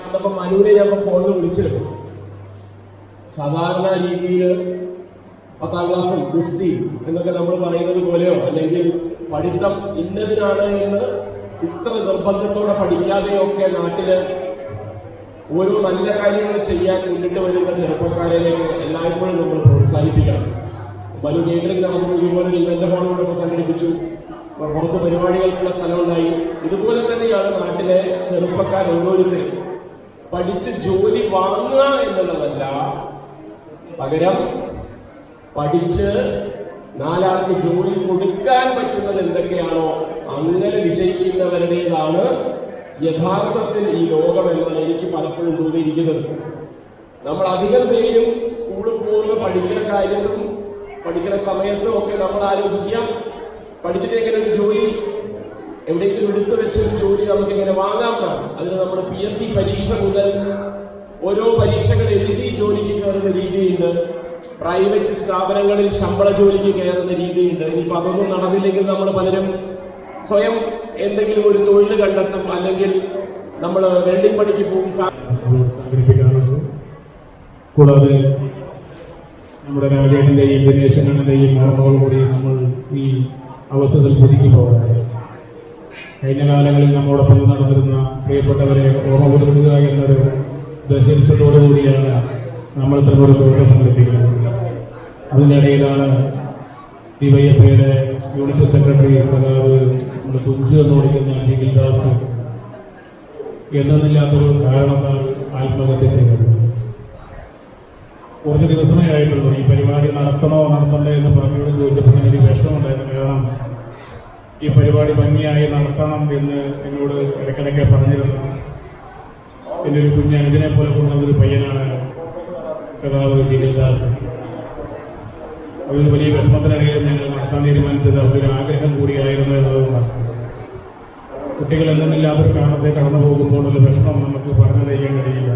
അതപ്പോൾ മനുവിനെ ഞാൻ ഫോണിൽ വിളിച്ചിരുന്നു. സാധാരണ രീതിയിൽ 10ാം ക്ലാസ്സും ഗുസ്തി എന്നൊക്കെ നമ്മൾ പറയുന്നത് പോലെയോ അല്ലെങ്കിൽ പഠിത്തം ഇന്നതിനാണ് എന്ന് ഇത്ര നിർബന്ധത്തോടെ പഠിക്കാതെയോ ഒക്കെ നാട്ടില് ഓരോ നല്ല കാര്യങ്ങൾ ചെയ്യാൻ മുന്നിട്ട് വരുന്ന ചെറുപ്പക്കാരെ എല്ലായ്പ്പോഴും നമ്മൾ പ്രോത്സാഹിപ്പിക്കണം. മനു കേന്ദ്രത്തിൽ നടത്തുന്നു, ഇതുപോലെ ഒരു ഇവന്റ് ഹോളോടൊപ്പം സംഘടിപ്പിച്ചു, പുറത്ത് പരിപാടികൾക്കുള്ള സ്ഥലമുണ്ടായി. ഇതുപോലെ തന്നെയാണ് നാട്ടിലെ ചെറുപ്പക്കാർ ഓരോരുത്തരും പഠിച്ച് ജോലി വാങ്ങുക എന്നുള്ളതല്ല, പകരം പഠിച്ച് 4 ആൾക്ക് ജോലി കൊടുക്കാൻ പറ്റുന്നത് എന്തൊക്കെയാണോ അങ്ങനെ വിജയിക്കുന്നവരുടേതാണ് യഥാർത്ഥത്തിൽ ഈ ലോകം എന്നാണ് എനിക്ക് പലപ്പോഴും തോന്നിയിരിക്കുന്നത്. നമ്മൾ അധികം പേരും സ്കൂളിൽ പോകുന്ന പഠിക്കുന്ന കാര്യങ്ങളും പഠിക്കുന്ന സമയത്തും ഒക്കെ നമ്മൾ ആലോചിക്കാം, പഠിച്ചിട്ട് എങ്ങനെ ഒരു ജോലി എവിടെയെങ്കിലും എടുത്തു വെച്ചൊരു ജോലി നമുക്ക് എങ്ങനെ വാങ്ങാമെന്നാണ്. അതിന് നമ്മൾ PSC പരീക്ഷ മുതൽ ഓരോ പരീക്ഷകൾ എഴുതി ജോലിക്ക് കയറുന്ന രീതിയുണ്ട്, പ്രൈവറ്റ് സ്ഥാപനങ്ങളിൽ ശമ്പള ജോലിക്ക് കയറുന്ന രീതിയുണ്ട്. ഇനിയിപ്പോൾ അതൊന്നും നടന്നില്ലെങ്കിൽ നമ്മൾ പലരും സ്വയം എന്തെങ്കിലും ഒരു തൊഴിൽ കണ്ടെത്തും, അല്ലെങ്കിൽ നമ്മൾ വെൽഡിംഗ് പണിക്ക് പോകും. സംഘടിപ്പിക്കാറുണ്ട്. കൂടാതെ നമ്മുടെ രാജേട്ടൻ്റെയും ദിനേശൻ്റെയും ഓർമ്മകളോടുകൂടി നമ്മൾ ഈ അവസരത്തിൽ പുതുക്കി പോകാറ്. കഴിഞ്ഞ കാലങ്ങളിൽ നമ്മോടൊപ്പം നടന്നിരുന്ന പ്രിയപ്പെട്ടവരെ ഓർമ്മപ്പെടുത്തുക എന്നൊരു ദശലക്ഷത്തോടുകൂടിയാണ് നമ്മൾ ഇത്തരമൊരു പ്രവർത്തനം സംഘടിപ്പിക്കുന്നത്. അതിനിടയിലാണ് DYFIയുടെ യൂണിറ്റ് സെക്രട്ടറി സഖാവ് നമ്മുടെ തുഞ്ചു എന്ന് വിളിക്കുന്ന ജിഗിൽദാസ് എന്നൊന്നില്ലാത്തൊരു കാരണത്താൽ ആത്മഹത്യ ചെയ്തത്. കുറച്ച് ദിവസമേ ആയിട്ടുള്ളൂ. ഈ പരിപാടി നടത്തണോ നടത്തണ്ടേ എന്ന് പറഞ്ഞോട് ചോദിച്ചപ്പോൾ എനിക്ക് വിഷമമുണ്ടായിരുന്നു. കാരണം ഈ പരിപാടി ഭംഗിയായി നടത്തണം എന്ന് എന്നോട് ഇടയ്ക്കിടയ്ക്ക് പറഞ്ഞിരുന്നു. എൻ്റെ ഒരു കുഞ്ഞനുജനെ പോലെ കൊണ്ടുവന്നൊരു പയ്യനാണ് സഖാവ് ജിഗിൽദാസ്. അതൊരു വലിയ വിഷമത്തിനിടയിലും ഞങ്ങൾ നടത്താൻ തീരുമാനിച്ചത് അവരുടെ ഒരു ആഗ്രഹം കൂടിയായിരുന്നു എന്നതുകൊണ്ടാണ്. കുട്ടികൾ എന്തെന്നില്ലാത്തൊരു കാരണത്തെ കടന്നു പോകുമ്പോഴുള്ള വിഷമം നമുക്ക് പറഞ്ഞു തയ്ക്കാൻ കഴിയില്ല.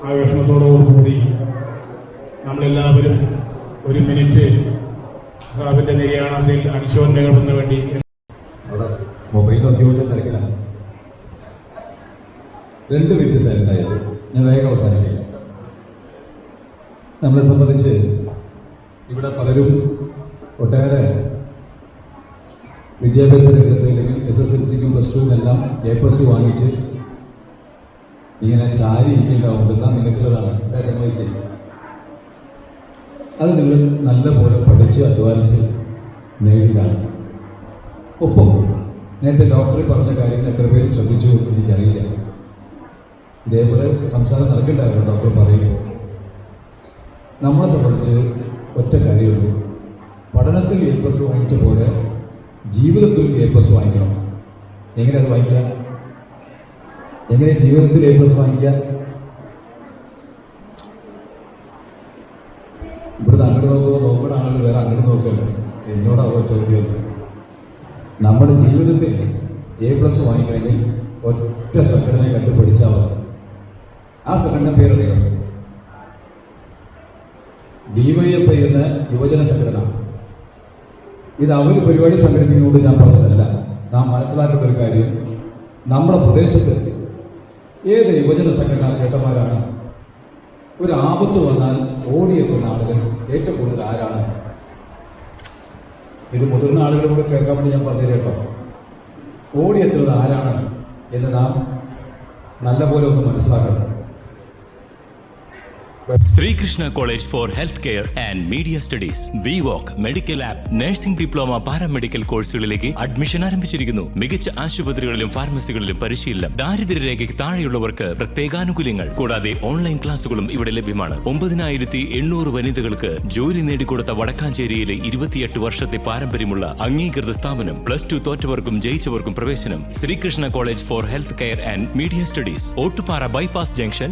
ആ വിഷമത്തോടുകൂടി നമ്മളെല്ലാവരും ഒരു മിനിറ്റ് സഖാവിൻ്റെ നിര്യാണത്തിൽ അനുശോചനകൾക്ക് വേണ്ടി അവിടെ മൊബൈൽ നോക്കിക്കൊണ്ട് തിരക്കിലാണ്. 2 മിനിറ്റ് സൈലൻ്റായത് ഞാൻ വേഗം അവസാനിക്കില്ല. നമ്മളെ സംബന്ധിച്ച് ഇവിടെ പലരും ഒട്ടേറെ വിദ്യാഭ്യാസ രംഗത്ത് അല്ലെങ്കിൽ SSLCക്കും +2 എല്ലാം A+ വാങ്ങിച്ച് ഇങ്ങനെ ചാരി ഇരിക്കേണ്ടാവും. എന്നാൽ നിങ്ങൾക്കുള്ളതാണ് കാര്യമായി ചെയ്യും. അത് നിങ്ങൾ നല്ല പോലെ പഠിച്ച് അധ്വാനിച്ച് നേടിയതാണ്. ഒപ്പം നേരത്തെ ഡോക്ടർ പറഞ്ഞ കാര്യങ്ങൾ എത്ര പേര് ശ്രദ്ധിച്ചു എനിക്കറിയില്ല. ഇതേപോലെ സംസാരം നടക്കണ്ടായിരുന്നു ഡോക്ടർ പറയുമ്പോൾ. നമ്മളെ സംബന്ധിച്ച് ഒറ്റ കാര്യമുള്ളൂ, പഠനത്തിൽ A+ വാങ്ങിച്ച പോലെ ജീവിതത്തിൽ A+ വാങ്ങിക്കണം. എങ്ങനെ അത് വാങ്ങിക്കുക? എങ്ങനെ ജീവിതത്തിൽ A+ വാങ്ങിക്കുക? ഇവിടുന്ന് അങ്ങോട്ട് നോക്കുമ്പോൾ നോക്കണാണല്ലോ വേറെ അങ്ങോട്ട് നോക്കുകയാണ്. എന്നോടാവോ ചോദ്യം? നമ്മുടെ ജീവിതത്തിൽ A+ വാങ്ങിക്കണമെങ്കിൽ ഒറ്റ സംഘടനയെ കണ്ടുപിടിച്ചാൽ മതി. ആ സംഘടന പേരറിയാം, DYFI എന്ന യുവജന സംഘടന. ഇത് അവർ പരിപാടി സംഘടിപ്പിക്കുന്നതുകൊണ്ട് ഞാൻ പറഞ്ഞതല്ല. നാം മനസ്സിലാക്കുന്ന ഒരു കാര്യം, നമ്മുടെ പ്രദേശത്ത് ഏത് യുവജന സംഘടനാ ചേട്ടന്മാരാണ് ഒരു ആപത്ത് വന്നാൽ ഓടിയെത്തുന്ന ആളുകൾ ഏറ്റവും കൂടുതൽ ആരാണ്? ഇത് മുതിർന്ന ആളുകളും കൂടെ കേൾക്കാൻ വേണ്ടി ഞാൻ പറഞ്ഞു കേട്ടോ. ഓടിയെത്തുന്നത് ആരാണ് എന്ന് നാം നല്ലപോലെ ഒന്ന് മനസ്സിലാക്കണം. Sreekrishna college for health care and media studies, BVOC, medical app, nursing diploma, paramedical കോഴ്സുകളിലേക്ക് അഡ്മിഷൻ ആരംഭിച്ചിരിക്കുന്നു. മികച്ച ആശുപത്രികളിലും ഫാർമസികളിലും പരിശീലനം. ദാരിദ്ര്യരേഖയ്ക്ക് താഴെയുള്ളവർക്ക് പ്രത്യേകാനുകൂല്യങ്ങൾ. കൂടാതെ ഓൺലൈൻ ക്ലാസുകളും ഇവിടെ ലഭ്യമാണ്. 9800 വനിതകൾക്ക് ജോലി നേടിക്കൊടുത്ത വടക്കാഞ്ചേരിയിലെ 28 വർഷത്തെ പാരമ്പര്യമുള്ള അംഗീകൃത സ്ഥാപനം. +2 തോറ്റവർക്കും ജയിച്ചവർക്കും പ്രവേശനം. Sreekrishna college for health care and media studies, Ottupara bypass junction,